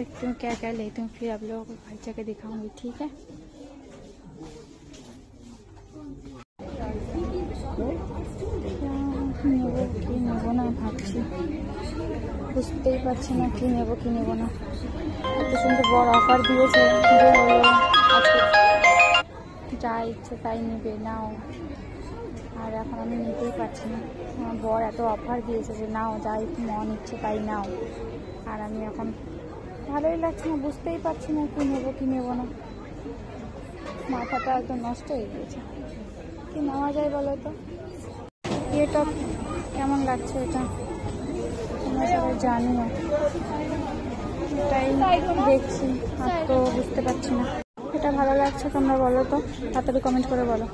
देखती हूँ क्या क्या लेती हूँ, फिर आप लोगों को भाई जाके दिखाऊंगी, ठीक है। নেবো কি নেবো না ভাবছি, বুঝতেই পারছি না কি নেবো কি নেবো না। এত সুন্দর বড় অফার দিয়েছে যে হলো আজকে যা ইচ্ছে তাই নেবে নাও, আর এখন আমি নিতেই পারছি না। আমার বর এত অফার দিয়েছে যে নাও যা মন ইচ্ছে তাই নাও, আর আমি এখন ভালোই লাগছে না, বুঝতেই পারছি না কি নেবো কি নেবো না। মাথাটা একদম নষ্ট হয়ে গিয়েছে, কি নেওয়া যায় বলো তো। এটা কেমন লাগছে, এটা তোমরা সবাই জানিও, এটাই দেখছি আর তো বুঝতে পারছি না। এটা ভালো লাগছে তোমরা বলো তো, তাড়াতাড়ি কমেন্ট করে বলো।